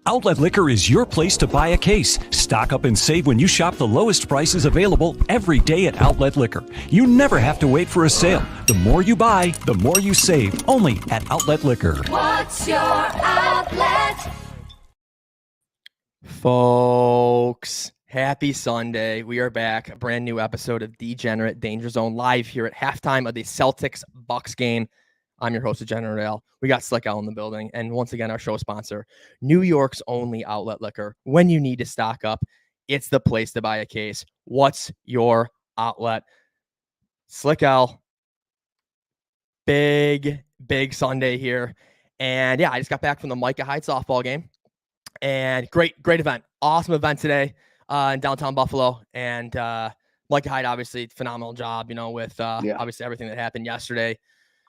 Outlet Liquor is your place to buy a case. Stock up and save when you shop the lowest prices available every day at Outlet Liquor. You never have to wait for a sale. The more you buy, the more you save. Only at Outlet Liquor. What's your outlet? Folks, happy Sunday. We are back. A brand new episode of Degenerate Danger Zone live here at halftime of the Celtics-Bucks game. I'm your host, Degenerate. We got Slick Al in the building. And once again, our show sponsor, New York's only outlet liquor. When you need to stock up, it's the place to buy a case. What's your outlet? Slick Al, big Sunday here. And yeah, I just got back from the Micah Hyde softball game. And great event. Awesome event today in downtown Buffalo. And Micah Hyde, obviously, phenomenal job, with obviously everything that happened yesterday.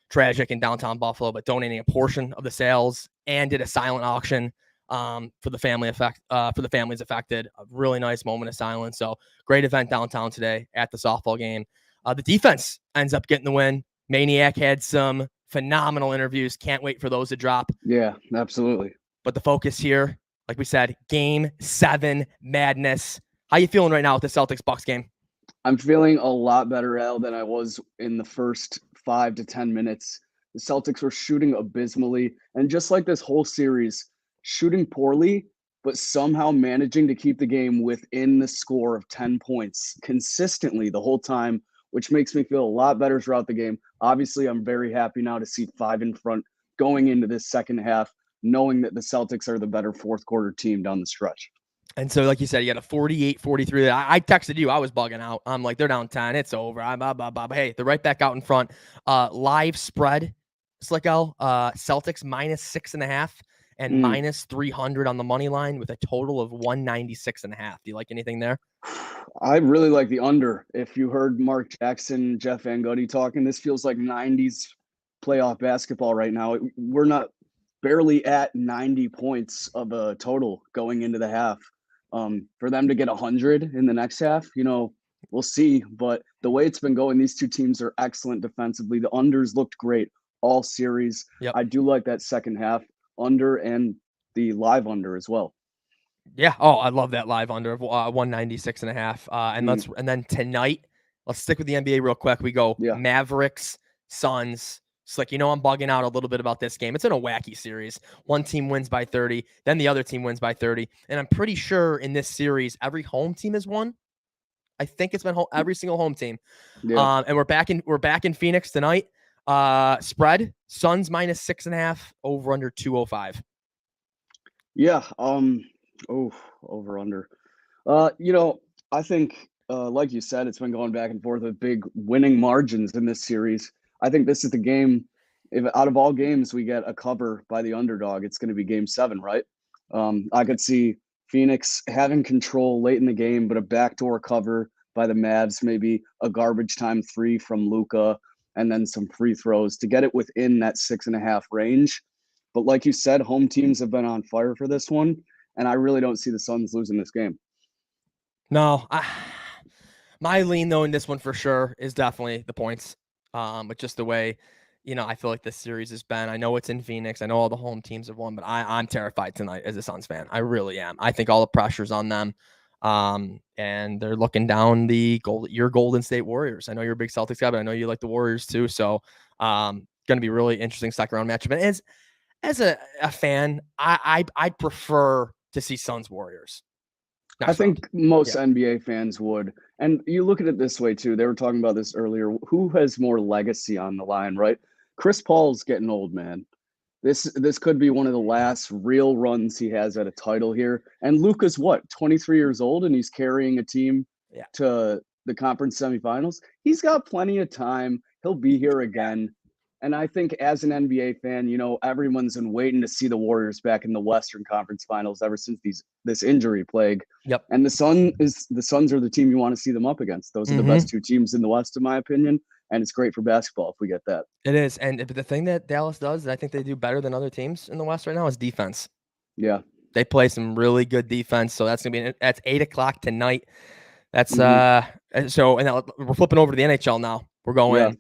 Tragic in downtown Buffalo, but donating a portion of the sales and did a silent auction for the families affected. A really nice moment of silence. So great event downtown today at the softball game. The defense ends up getting the win. Maniac had some phenomenal interviews. Can't wait for those to drop. Yeah, absolutely. But the focus here, like we said, Game 7 madness. How you feeling right now with the Celtics-Bucks game? I'm feeling a lot better, Al, than I was in the first 5 to 10 minutes. The Celtics were shooting abysmally, and just like this whole series, shooting poorly, but somehow managing to keep the game within the score of 10 points consistently the whole time, which makes me feel a lot better throughout the game. Obviously, I'm very happy now to see 5 in front going into this second half, knowing that the Celtics are the better fourth quarter team down the stretch. And so, like you said, you got a 48-43. I texted you. I was bugging out. I'm like, they're down 10. It's over. Hey, they're right back out in front. Live spread, Slick L, Celtics minus 6.5 and minus 300 on the money line with a total of 196.5. Do you like anything there? I really like the under. If you heard Mark Jackson, Jeff Van Gundy talking, this feels like 90s playoff basketball right now. We're not barely at 90 points of a total going into the half. For them to get 100 in the next half, we'll see. But the way it's been going, these two teams are excellent defensively. The unders looked great all series. Yep. I do like that second half under and the live under as well. Yeah. Oh, I love that live under of 196.5. And then tonight, let's stick with the NBA real quick. We go Mavericks, Suns. It's like, I'm bugging out a little bit about this game. It's in a wacky series. One team wins by 30, then the other team wins by 30. And I'm pretty sure in this series, every home team has won. I think it's been every single home team. Yeah. And we're back in Phoenix tonight. Spread, Suns minus 6.5, over under 205. Yeah. Over under. I think like you said, it's been going back and forth with big winning margins in this series. I think this is the game. If out of all games we get a cover by the underdog, it's going to be Game 7, right? I could see Phoenix having control late in the game, but a backdoor cover by the Mavs, maybe a garbage time 3 from Luka, and then some free throws to get it within that 6.5 range. But like you said, home teams have been on fire for this one, and I really don't see the Suns losing this game. No, my lean though in this one for sure is definitely the points. But just the way, I feel like this series has been. I know it's in Phoenix. I know all the home teams have won, but I'm terrified tonight as a Suns fan. I really am. I think all the pressure's on them. And they're looking down your Golden State Warriors. I know you're a big Celtics guy, but I know you like the Warriors too. So, going to be really interesting second round matchup. And as a fan, I'd prefer to see Suns Warriors. I think most NBA fans would. And you look at it this way, too. They were talking about this earlier. Who has more legacy on the line, right? Chris Paul's getting old, man. This could be one of the last real runs he has at a title here. And Luka's 23 years old, and he's carrying a team to the conference semifinals. He's got plenty of time. He'll be here again. And I think as an NBA fan, everyone's been waiting to see the Warriors back in the Western Conference Finals ever since this injury plague. Yep. And the Suns are the team you want to see them up against. Those are the best two teams in the West, in my opinion. And it's great for basketball if we get that. It is. And the thing that Dallas does that I think they do better than other teams in the West right now is defense. Yeah. They play some really good defense. So that's that's 8:00 tonight. That's so, and now we're flipping over to the NHL now. We're going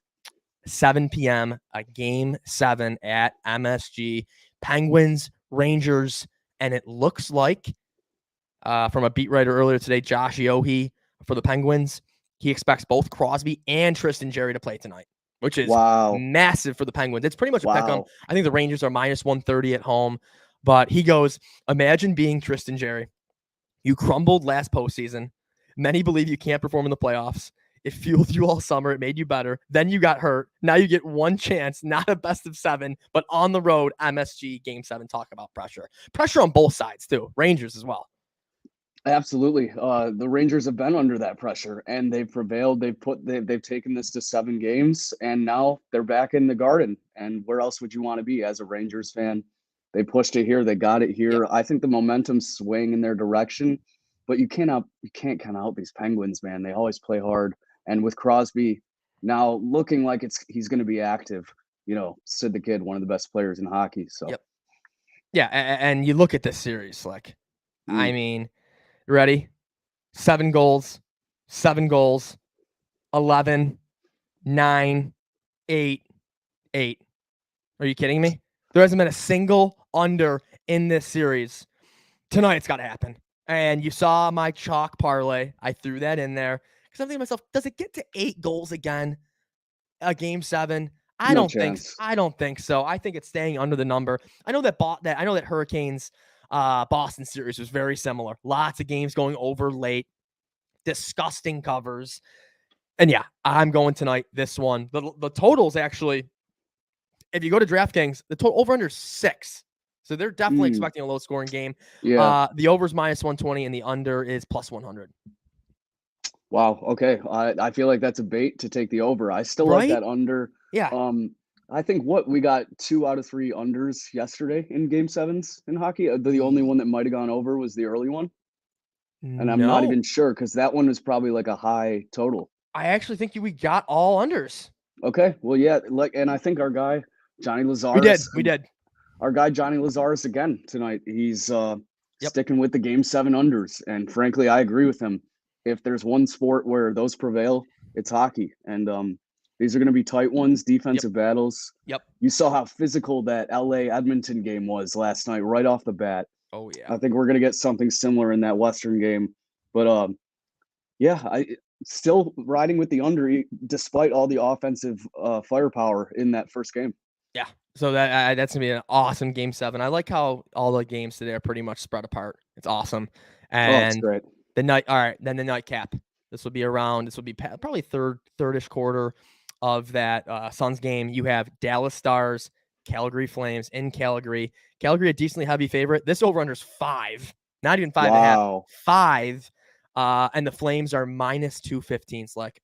7 p.m. a Game 7 at MSG. Penguins, Rangers, And it looks like, from a beat writer earlier today, Josh Yohe for the Penguins, he expects both Crosby and Tristan Jarry to play tonight, which is massive for the Penguins. It's pretty much a pick 'em. I think the Rangers are minus 130 at home. But he goes, imagine being Tristan Jarry. You crumbled last postseason. Many believe you can't perform in the playoffs. It fueled you all summer. It made you better. Then you got hurt. Now you get one chance, not a best of 7, but on the road, MSG Game 7. Talk about pressure. Pressure on both sides, too. Rangers as well. Absolutely. The Rangers have been under that pressure, and they've prevailed. They've taken this to 7 games, and now they're back in the Garden. And where else would you want to be as a Rangers fan? They pushed it here. They got it here. I think the momentum's swaying in their direction, but you can't count out these Penguins, man. They always play hard. And with Crosby now looking like he's going to be active, Sid the Kid, one of the best players in hockey. So, yeah, and you look at this series, like, I mean, ready? 7 goals, 11, 9, 8, 8. Are you kidding me? There hasn't been a single under in this series. Tonight, it's got to happen. And you saw my chalk parlay. I threw that in there because I'm thinking to myself, does it get to 8 goals again? A Game 7? I don't think so. I think it's staying under the number. I know that Hurricanes Boston series was very similar. Lots of games going over late. Disgusting covers. And yeah, I'm going tonight. This one. The totals actually, if you go to DraftKings, the total over under 6. So they're definitely expecting a low scoring game. Yeah. The over's minus 120 and the under is plus 100. Wow. Okay. I feel like that's a bait to take the over. I still like that under. Yeah. I think we got 2 out of 3 unders yesterday in Game 7s in hockey. The only one that might have gone over was the early one. And I'm not even sure because that one was probably like a high total. I actually think we got all unders. Okay. Well, yeah. And I think our guy, Johnny Lazarus. We did. Our guy, Johnny Lazarus, again tonight. He's sticking with the Game 7 unders. And frankly, I agree with him. If there's one sport where those prevail, it's hockey. And these are going to be tight ones, defensive battles. Yep. You saw how physical that LA-Edmonton game was last night right off the bat. Oh, yeah. I think we're going to get something similar in that Western game. But, I still riding with the under despite all the offensive firepower in that first game. Yeah. So that's going to be an awesome Game 7. I like how all the games today are pretty much spread apart. It's awesome. And it's great. Then the nightcap. This will be probably third-ish quarter of that Suns game. You have Dallas Stars, Calgary Flames in Calgary. Calgary, a decently heavy favorite. This over-under is 5. Not even 5.5. 5. And the Flames are minus 215. Slick.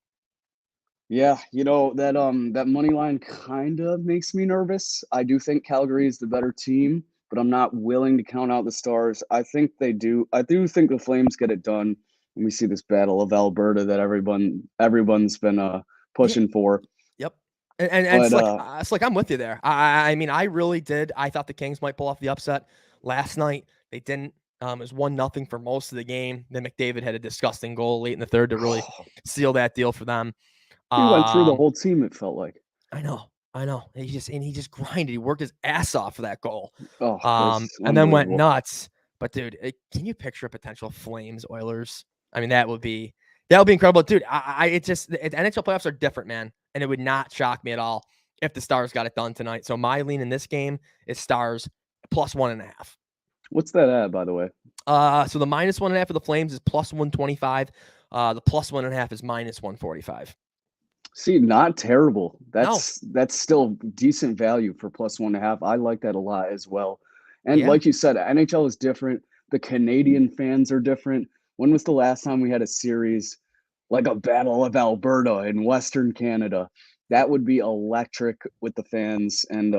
Yeah, that money line kind of makes me nervous. I do think Calgary is the better team, but I'm not willing to count out the Stars. I think they do. I do think the Flames get it done when we see this battle of Alberta that everyone's been pushing for. Yep. And Slick, I'm with you there. I mean, I really did. I thought the Kings might pull off the upset last night. They didn't. It was 1-0 for most of the game. Then McDavid had a disgusting goal late in the third to really seal that deal for them. He went through the whole team, it felt like. I know. He just grinded. He worked his ass off for that goal. And then went nuts. But dude, can you picture a potential Flames Oilers? I mean, that would be incredible, dude. NHL playoffs are different, man, and it would not shock me at all if the Stars got it done tonight. So my lean in this game is Stars plus 1.5. What's that at, by the way? So the minus 1.5 for the Flames is plus 125. The plus 1.5 is minus 145. See, not terrible. That's still decent value for plus 1.5. I like that a lot as well. And like you said, NHL is different. The Canadian fans are different. When was the last time we had a series like a Battle of Alberta in Western Canada? That would be electric with the fans, and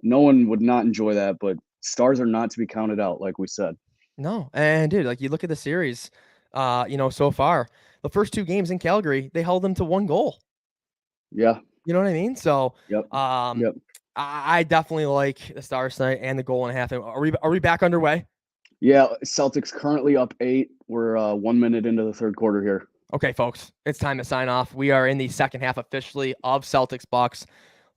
no one would not enjoy that. But Stars are not to be counted out, like we said. No, and dude, like you look at the series, so far, the first 2 games in Calgary, they held them to 1 goal. Yeah. You know what I mean? So, yep. I definitely like the Stars tonight and the 1.5. Are we back underway? Yeah, Celtics currently up 8. We're 1 minute into the third quarter here. Okay, folks, it's time to sign off. We are in the second half officially of Celtics Bucks.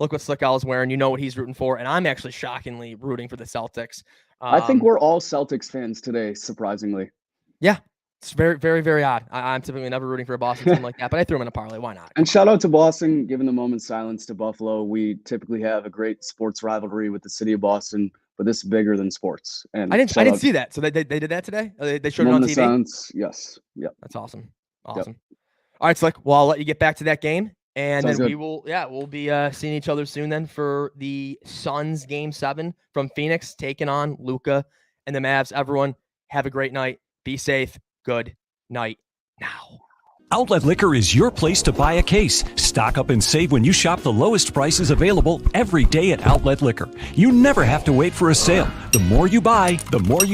Look what Slick Al is wearing. You know what he's rooting for, and I'm actually shockingly rooting for the Celtics. I think we're all Celtics fans today, surprisingly. Yeah, it's very, very, very odd. I'm typically never rooting for a Boston team like that, but I threw them in a parlay. Why not? And shout out to Boston, giving the moment's silence to Buffalo. We typically have a great sports rivalry with the city of Boston, but this is bigger than sports. And I didn't see that. So they did that today. They showed it on TV. Silence, yes. Yep. That's awesome. Yep. All right, Slick. Well, I'll let you get back to that game. And Sounds then good. we'll be seeing each other soon then for the Suns Game 7 from Phoenix taking on Luka and the Mavs. Everyone, have a great night. Be safe. Good night now. Outlet Liquor is your place to buy a case. Stock up and save when you shop the lowest prices available every day at Outlet Liquor. You never have to wait for a sale. The more you buy, the more you